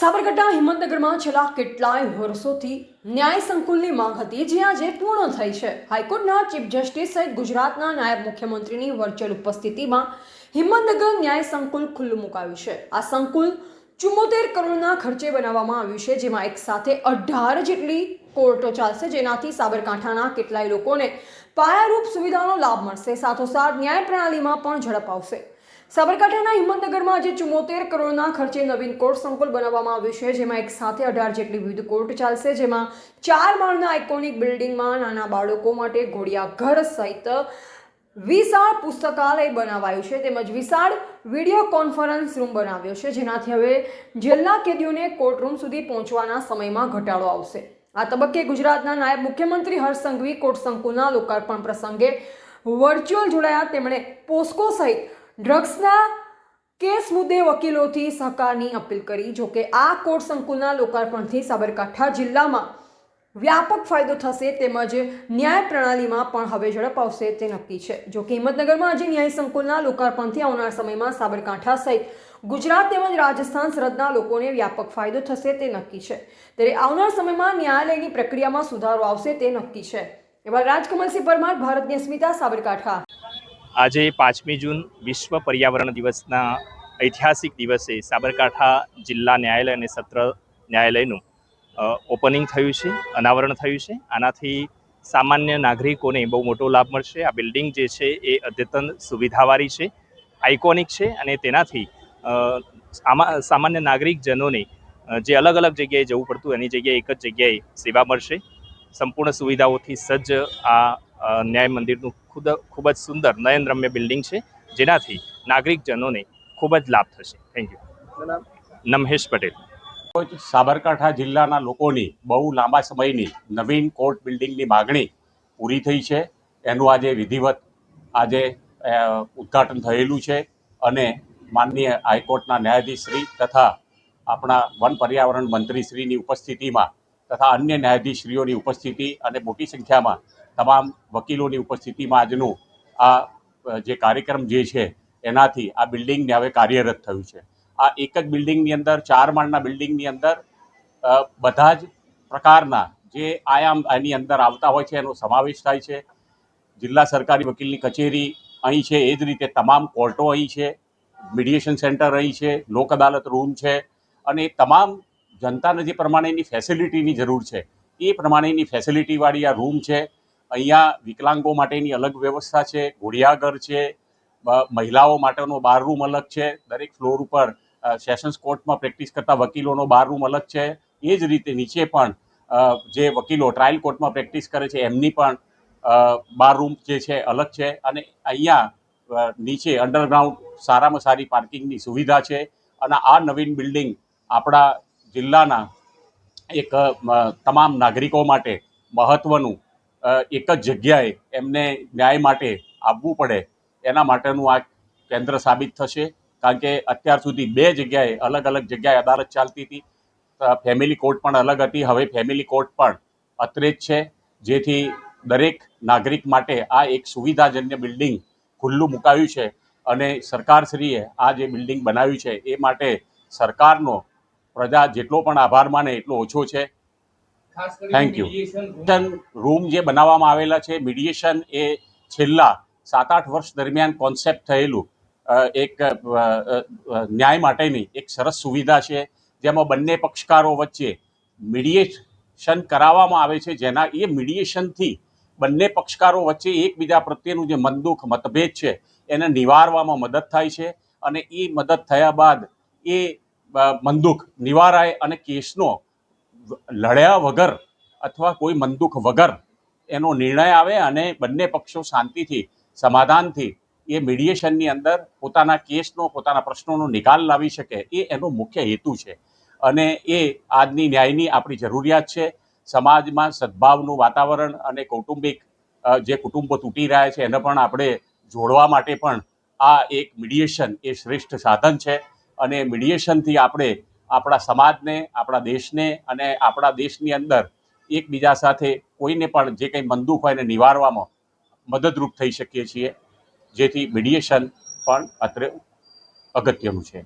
સાબરકાંઠા હિંમતનગરમાં છેલ્લા કેટલાય વર્ષોથી ન્યાય સંકુલની માંગ હતી, જે આજે પૂર્ણ થઈ છે। હાઈકોર્ટના ચીફ જસ્ટિસ સહિત ગુજરાતના નાયબ મુખ્યમંત્રીની વર્ચ્યુઅલ ઉપસ્થિતિમાં હિંમતનગર ન્યાય સંકુલ ખુલ્લું મુકાયું છે। આ સંકુલ 74 કરોડના ખર્ચે બનાવવામાં આવ્યું છે, જેમાં એક સાથે 18 જેટલી કોર્ટો ચાલશે, જેનાથી સાબરકાંઠાના કેટલાય લોકોને પાયારૂપ સુવિધાનો લાભ મળશે। સાથોસાથ ન્યાય પ્રણાલીમાં પણ ઝડપ આવશે। સાબરકાંઠાના હિંમતનગરમાં આજે 74 કરોડના ખર્ચે નવીન કોર્ટ સંકુલ બનાવવામાં આવ્યું છે, જેમાં એક સાથે 18 જેટલી વિવિધ કોર્ટ ચાલશે, જેમાં 4 માળના આઇકોનિક બિલ્ડિંગમાં નાના બાળકો માટે ઘોડિયાઘર સહિત વિશાળ પુસ્તકાલય બનાવાયું છે, તેમજ વિશાળ વિડીયો કોન્ફરન્સ રૂમ બનાવ્યો છે, જેનાથી હવે જેલના કેદીઓને કોર્ટરૂમ સુધી પહોંચવાના સમયમાં ઘટાડો આવશે। આ તબક્કે ગુજરાતના નાયબ મુખ્યમંત્રી હર્ષ સંઘવી કોર્ટ સંકુલના લોકાર્પણ પ્રસંગે વર્ચ્યુઅલ જોડાયા। તેમણે પોસ્કો સહિત ડ્રગ્સના કેસ મુદ્દે વકીલોથી સહકારની અપીલ કરી। જોકે આ કોર્ટ સંકુલના લોકાર્પણથી સાબરકાંઠા જિલ્લામાં વ્યાપક ફાયદો થશે, તેમજ ન્યાય પ્રણાલીમાં પણ હવે ઝડપ આવશે તે નક્કી છે। જોકે હિંમતનગરમાં આજે ન્યાય સંકુલના લોકાર્પણથી આવનાર સમયમાં સાબરકાંઠા સહિત ગુજરાત તેમજ રાજસ્થાન સરહદના લોકોને વ્યાપક ફાયદો થશે તે નક્કી છે। ત્યારે આવનાર સમયમાં ન્યાયાલયની પ્રક્રિયામાં સુધારો આવશે તે નક્કી છે। એવા રાજકમલસિંહ પરમાર, ભારતની અસ્મિતા, સાબરકાંઠા। આજે 5મી જૂન વિશ્વ પર્યાવરણ દિવસના ઐતિહાસિક દિવસે સાબરકાંઠા જિલ્લા ન્યાયાલય અને સત્ર ન્યાયાલયનું ઓપનિંગ થયું છે, અનાવરણ થયું છે। આનાથી સામાન્ય નાગરિકોને બહુ મોટો લાભ મળશે। આ બિલ્ડિંગ જે છે એ અદ્યતન સુવિધાવાળી છે, આઇકોનિક છે, અને તેનાથી સામાન્ય નાગરિકજનોને જે અલગ અલગ જગ્યાએ જવું પડતું એની જગ્યાએ એક જ જગ્યાએ સેવા મળશે। સંપૂર્ણ સુવિધાઓથી સજ્જ આ ન્યાય મંદિરનું ખૂબ જ સુંદર નયનરમ્ય બિલ્ડિંગ છે, જેનાથી નાગરિકજનોને ખૂબ જ લાભ થશે। Thank you. નમહેશ પટેલ। સાબરકાંઠા જિલ્લાના લોકોની બહુ લાંબા સમયની નવીન કોર્ટ બિલ્ડિંગની માગણી પૂરી થઈ છે। એનું આજે વિધિવત ઉદ્ઘાટન થયેલું છે, અને માનનીય હાઈકોર્ટના ન્યાયાધીશશ્રી તથા આપણા વન પર્યાવરણ મંત્રીશ્રીની ઉપસ્થિતિમાં તથા અન્ય ન્યાયાધીશશ્રીઓની ઉપસ્થિતિ અને મોટી સંખ્યામાં તમામ વકીલોની ઉપસ્થિતિમાં આજનું આ જે કાર્યક્રમ જે છે એનાથી આ બિલ્ડિંગને હવે કાર્યરત થયું છે। આ એક જ બિલ્ડિંગની અંદર 4 માળના બિલ્ડિંગની અંદર બધા જ પ્રકારના જે આયામ એની અંદર આવતા હોય છે એનો સમાવેશ થાય છે। જિલ્લા સરકારી વકીલની કચેરી અહીં છે, એ જ રીતે તમામ કોર્ટો અહીં છે, મીડિયેશન સેન્ટર અહીં છે, લોક અદાલત રૂમ છે, અને તમામ જનતાને જે પ્રમાણેની ફેસિલિટીની જરૂર છે એ પ્રમાણેની ફેસિલિટીવાળી આ રૂમ છે। અહીંયા વિકલાંગો માટેની અલગ વ્યવસ્થા છે, ઘોડિયાઘર છે, મહિલાઓ માટેનો બાર રૂમ અલગ છે, દરેક ફ્લોર ઉપર સેશન્સ કોર્ટમાં પ્રેક્ટિસ કરતા વકીલોનો બાર રૂમ અલગ છે। એ જ રીતે નીચે પણ જે વકીલો ટ્રાયલ કોર્ટમાં પ્રેક્ટિસ કરે છે એમની પણ બાર રૂમ જે છે અલગ છે, અને અહીંયા નીચે અંડરગ્રાઉન્ડ સારામાં સારી પાર્કિંગની સુવિધા છે। અને આ નવીન બિલ્ડિંગ આપણા જિલ્લાના એક તમામ નાગરિકો માટે મહત્ત્વનું એક જ જગ્યાએ એમને ન્યાય માટે આવવું પડે એના માટેનું આ કેન્દ્ર સાબિત થશે। કારણ કે અત્યાર સુધી 2 જગ્યાએ અલગ અલગ જગ્યાએ અદાલત ચાલતી હતી, ફેમિલી કોર્ટ પણ અલગ હતી, હવે ફેમિલી કોર્ટ પણ અત્રે જ છે, જેથી દરેક નાગરિક માટે આ એક સુવિધાજન્ય બિલ્ડિંગ ખુલ્લું મુકાયું છે। અને સરકારશ્રીએ આ જે બિલ્ડિંગ બનાવ્યું છે એ માટે સરકારનો પ્રજા જેટલો પણ આભાર માને એટલો ઓછો છે। Thank you. રૂમ જે બનાવવામાં આવેલા છે, મીડિયેશન એ છેલ્લા 7-8 વર્ષ દરમિયાન કોન્સેપ્ટ થયેલું એક ન્યાય માટેની એક સરસ સુવિધા છે, જેમાં બંને પક્ષકારો વચ્ચે મીડિયેશન કરાવવામાં આવે છે, જેના એ મીડિયેશનથી બંને પક્ષકારો વચ્ચે એકબીજા પ્રત્યેનું જે મનદુખ મતભેદ છે એને નિવારવામાં મદદ થાય છે, અને એ મદદ થયા બાદ એ મનદુખ નિવારાય અને કેસનો લડ્યા વગર અથવા કોઈ મનદુખ વગર એનો નિર્ણય આવે, અને બંને પક્ષો શાંતિથી સમાધાનથી એ મીડિયેશનની અંદર પોતાના કેસનો પોતાના પ્રશ્નોનો નિકાલ લાવી શકે, એ એનો મુખ્ય હેતુ છે। અને એ આજની ન્યાયની આપણી જરૂરિયાત છે। સમાજમાં સદભાવનું વાતાવરણ અને કૌટુંબિક જે કુટુંબો તૂટી રહ્યા છે એને પણ આપણે જોડવા માટે પણ આ એક મીડિયેશન એ શ્રેષ્ઠ સાધન છે। અને મીડિયેશનથી આપણે આપણા સમાજને, આપણા દેશને અને આપણા દેશની અંદર એકબીજા સાથે કોઈને પણ જે કંઈ મનદુખ હોય એને નિવારવામાં મદદરૂપ થઈ શકીએ છીએ, જેથી મીડિયેશન પણ અત્રે અગત્યનું છે।